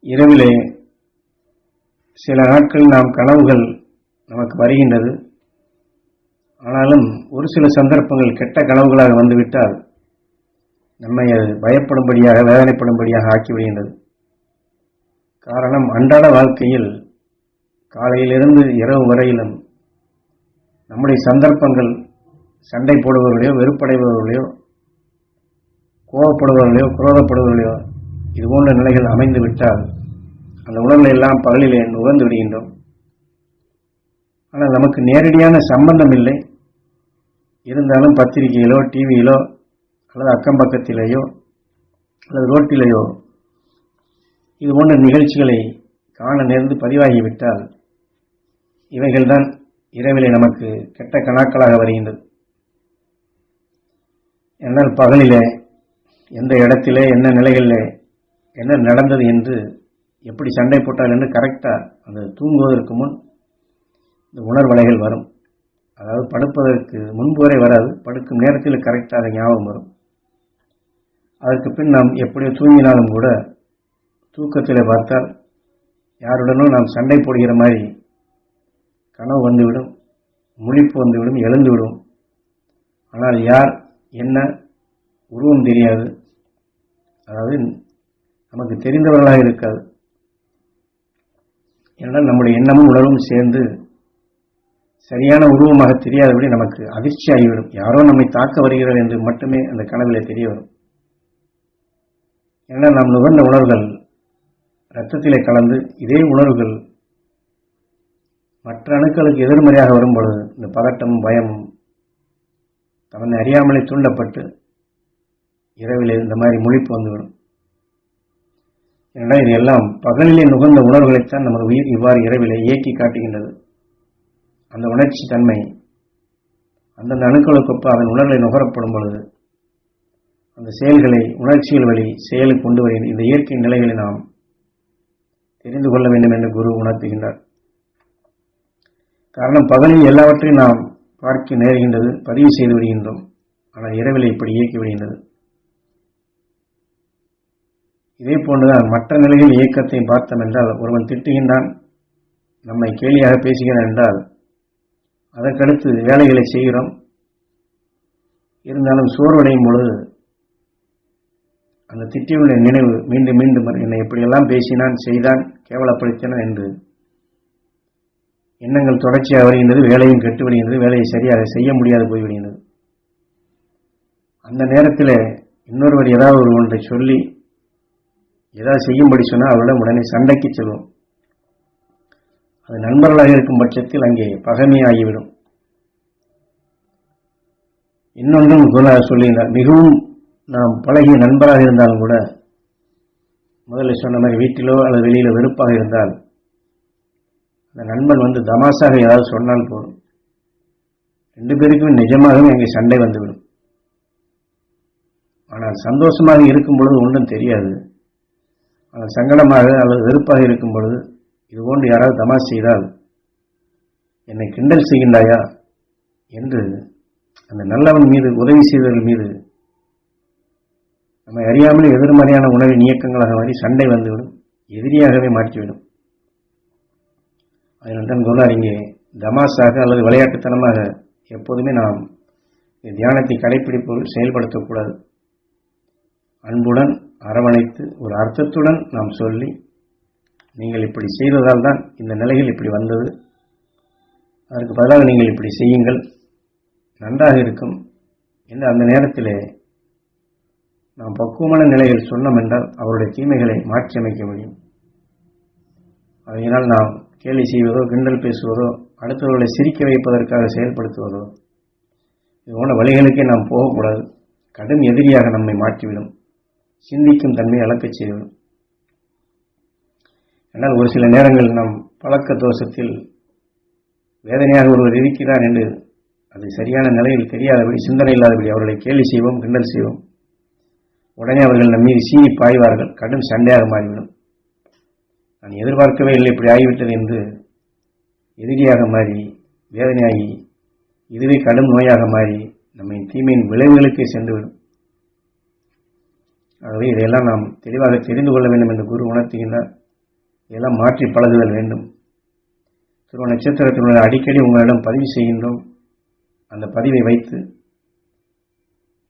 இரவிலே சில நாட்கள் நாம் கனவுகள் நமக்கு வருகின்றது. ஆனாலும் ஒரு சில சந்தர்ப்பங்கள் கெட்ட கனவுகளாக வந்துவிட்டால் நம்மை அது பயப்படும்படியாக, வேதனைப்படும்படியாக ஆக்கிவிடுகின்றது. காரணம், அன்றாட வாழ்க்கையில் காலையிலிருந்து இரவு வரையிலும் நம்முடைய சந்தர்ப்பங்கள் சண்டை போடுபவர்களையோ, வெறுப்படைபவர்களையோ, கோபப்படுபவர்களையோ, குரோதப்படுபவர்களையோ இதுபோன்ற நிலைகள் அமைந்துவிட்டால் அந்த உணர்வுகளை எல்லாம் பகலிலே நுகர்ந்து விடுகின்றோம். ஆனால் நமக்கு நேரடியான சம்பந்தம் இல்லை. இருந்தாலும் பத்திரிகையிலோ, டிவியிலோ, அல்லது அக்கம் பக்கத்திலேயோ, அல்லது ரோட்டிலேயோ இது போன்ற நிகழ்ச்சிகளை காண நேர்ந்து பதிவாகிவிட்டால் இவைகள்தான் இரவிலே நமக்கு கெட்ட கனாக்களாக வருகின்றது. என்னால் பகலிலே எந்த இடத்திலே, என்ன நிலைகளிலே என்ன நடந்தது என்று, எப்படி சண்டை போட்டால் என்று கரெக்டாக அந்த தூங்குவதற்கு முன் இந்த உணர்வலைகள் வரும். அதாவது படுப்பதற்கு முன்பு வரை வராது, படுக்கும் நேரத்தில் கரெக்டாக அதை ஞாபகம் வரும். அதற்கு பின் நாம் எப்படியோ தூங்கினாலும் கூட தூக்கத்தில் பார்த்தால் யாருடனும் நாம் சண்டை போடுகிற மாதிரி கனவு வந்துவிடும், முழிப்பு வந்துவிடும், எழுந்துவிடும். ஆனால் யார் என்ன உருவம் தெரியாது, அதாவது நமக்கு தெரிந்தவர்களாக இருக்காது. ஏனென்றால் நம்முடைய எண்ணமும் உணர்வும் சேர்ந்து சரியான உருவமாக தெரியாதபடி நமக்கு அதிர்ச்சி ஆகிவிடும். யாரோ நம்மை தாக்க வருகிறது என்று மட்டுமே அந்த கனவிலே தெரிய வரும். ஏனென்றால் நாம் நுகர்ந்த உணர்வுகள் இரத்தத்திலே கலந்து இதே உணர்வுகள் மற்ற அணுக்களுக்கு எதிர்மறையாக வரும்பொழுது இந்த பதட்டமும் பயமும் தன்னை அறியாமலே தூண்டப்பட்டு இரவிலே இந்த மாதிரி முழிப்பு வந்துவிடும். ஏனென்றால் இது எல்லாம் பகலிலே நுகர்ந்த உணர்வுகளைத்தான் நமது உயிர் இவ்வாறு இரவிலே இயக்கி காட்டுகின்றது. அந்த உணர்ச்சி தன்மை அந்தந்த அணுக்களுக்கொப்ப அதன் உணர்வுகளை நுகரப்படும் பொழுது அந்த செயல்களை உணர்ச்சிகள் வழி செயலுக்கு கொண்டு வருகின்ற இந்த இயற்கை நிலைகளை நாம் தெரிந்து கொள்ள வேண்டும் என்று குரு உணர்த்துகின்றார். காரணம், பகலில் எல்லாவற்றையும் நாம் பார்க்க நேருகின்றது, பதிவு செய்து விடுகின்றோம். ஆனால் இரவிலே இப்படி இயக்கி விடுகின்றது. இதே போன்றுதான் மற்ற நிலையில் இயக்கத்தை பார்த்தோம் என்றால், ஒருவன் திட்டுகின்றான், நம்மை கேலியாக பேசுகிறான் என்றால் அதற்கடுத்து வேலைகளை செய்கிறோம். இருந்தாலும் சோர்வடையும் பொழுது அந்த திட்டியுள்ள நினைவு மீண்டும் மீண்டும் என்னை எப்படியெல்லாம் பேசினான், செய்தான், கேவலப்படுத்தினான் என்று எண்ணங்கள் தொடர்ச்சியாக வருகின்றது. வேலையும் கெட்டு விடுகின்றது, வேலையை சரியாக செய்ய முடியாது போய்விடுகின்றது. அந்த நேரத்தில் இன்னொருவர் ஏதாவது ஒரு ஒன்றை சொல்லி ஏதாவது செய்யும்படி சொன்னால் அவரிடம் உடனே சண்டைக்கு செல்வோம். அது நண்பர்களாக இருக்கும் பட்சத்தில் அங்கே பகைமையாகிவிடும். இன்னொன்றும் சொல்லுகின்றார், மிகவும் நாம் பழகிய நண்பராக இருந்தாலும் கூட முதல்ல சொன்ன மாதிரி வீட்டிலோ அல்லது வெளியிலோ வெறுப்பாக இருந்தால் அந்த நண்பன் வந்து தமாசாக ஏதாவது சொன்னால் போதும், ரெண்டு பேருக்கும் நிஜமாகவே அங்கே சண்டை வந்துவிடும். ஆனால் சந்தோஷமாக இருக்கும் பொழுது ஒன்றும் தெரியாது. ஆனால் சங்கடமாக அல்லது வெறுப்பாக இருக்கும் பொழுது இதுபோன்று யாராவது தமாஷ் செய்தால் என்னை கிண்டல் செய்கின்றாயா என்று அந்த நல்லவன் மீது, உதவி செய்தவர்கள் மீது நம்மை அறியாமலே எதிர்மறையான உணவின் இயக்கங்களாக மாறி சண்டை வந்துவிடும், எதிரியாகவே மாற்றிவிடும். அதனால்தான் சொன்னார், இங்கே தமாஷாக அல்லது விளையாட்டுத்தனமாக எப்போதுமே நாம் தியானத்தை கடைப்பிடிப்போடு செயல்படுத்தக்கூடாது. அன்புடன் அரவணைத்து ஒரு அர்த்தத்துடன் நாம் சொல்லி, நீங்கள் இப்படி செய்ததால் தான் இந்த நிலையில் இப்படி வந்தது, அதற்கு பதிலாக நீங்கள் இப்படி செய்யுங்கள், நன்றாக இருக்கும் என்று அந்த நேரத்திலே நாம் பக்குவமான நிலையில் சொன்னோம் என்றால் அவருடைய தீமைகளை மாற்றி அமைக்க முடியும். அதனால் நாம் கேலி செய்வதோ, கிண்டல் பேசுவதோ, அடுத்தவர்களை சிரிக்க வைப்பதற்காக செயல்படுத்துவதோ இது போன்ற வழிகளுக்கே நாம் போகக்கூடாது. கடும் எதிரியாக நம்மை மாற்றிவிடும், சிந்திக்கும் தன்மையை இழக்கச் செய்துவிடும். ஆனால் ஒரு சில நேரங்கள் நம் பழக்க தோஷத்தில் வேதனையாக ஒருவர் இருக்கிறார் என்று அது சரியான நிலையில் தெரியாதபடி, சிந்தனை இல்லாதபடி அவர்களை கேலி செய்வோம், கிண்டல் செய்வோம். உடனே அவர்கள் நம் மீது சீறி பாய்வார்கள், கடும் சண்டையாக மாறிவிடும். நான் எதிர்பார்க்கவே இல்லை இப்படி ஆகிவிட்டது என்று எதிரியாக மாறி, வேதனையாகி, இதுவே கடும் நோயாக மாறி நம்மை தீமையின் விளைவுகளுக்கே சென்றுவிடும். ஆகவே இதையெல்லாம் நாம் தெளிவாக தெரிந்து கொள்ள வேண்டும் என்று குரு உணர்த்துகின்றார். இதெல்லாம் மாற்றி பழகுதல் வேண்டும். துருவ நட்சத்திரத்தினுடைய அடிக்கடி உங்களிடம் பதிவு செய்கின்றோம். அந்த பதிவை வைத்து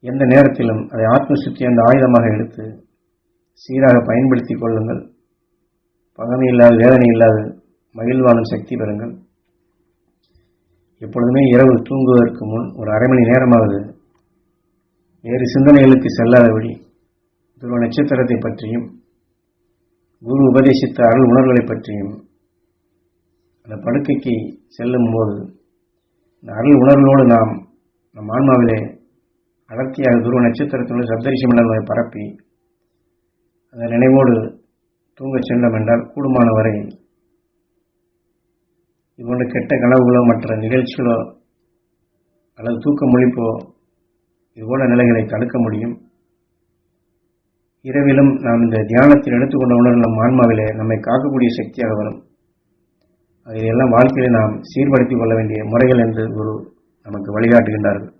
எந்த நேரத்திலும் அதை ஆத்ம சுத்தி அந்த ஆயுதமாக எடுத்து சீராக பயன்படுத்திக் கொள்ளுங்கள். பகமை இல்லாத, வேதனை இல்லாத மகிழ்வாழும் சக்தி பெறுங்கள். எப்பொழுதுமே இரவு தூங்குவதற்கு முன் ஒரு அரை மணி நேரமாவது வேறு சிந்தனைகளுக்கு செல்லாதபடி துருவ நட்சத்திரத்தை பற்றியும் குரு உபதேசித்த அருள் உணர்வுகளை பற்றியும் அந்த படுக்கைக்கு செல்லும் போது இந்த அருள் உணர்வுகளோடு நாம் நம் ஆன்மாவிலே அடர்த்தியாக துருவ நட்சத்திரத்தினுடைய சப்தரிஷி மண்டலங்களை பரப்பி அந்த நினைவோடு தூங்கச் சென்றோம் என்றால் கூடுமான வரை இதுபோன்ற கெட்ட கனவுகளோ மற்ற நிகழ்ச்சிகளோ அல்லது தூக்க முழிப்போ இதுபோன்ற நிலைகளை தடுக்க முடியும். இரவிலும் நாம் இந்த தியானத்தில் எடுத்துக்கொண்ட உணர்வு நம் ஆன்மாவிலே நம்மை காக்கக்கூடிய சக்தியாக வரும். அதையெல்லாம் வாழ்க்கையிலே நாம் சீர்படுத்திக் கொள்ள வேண்டிய முறைகள் என்று குரு நமக்கு வழிகாட்டுகின்றார்கள்.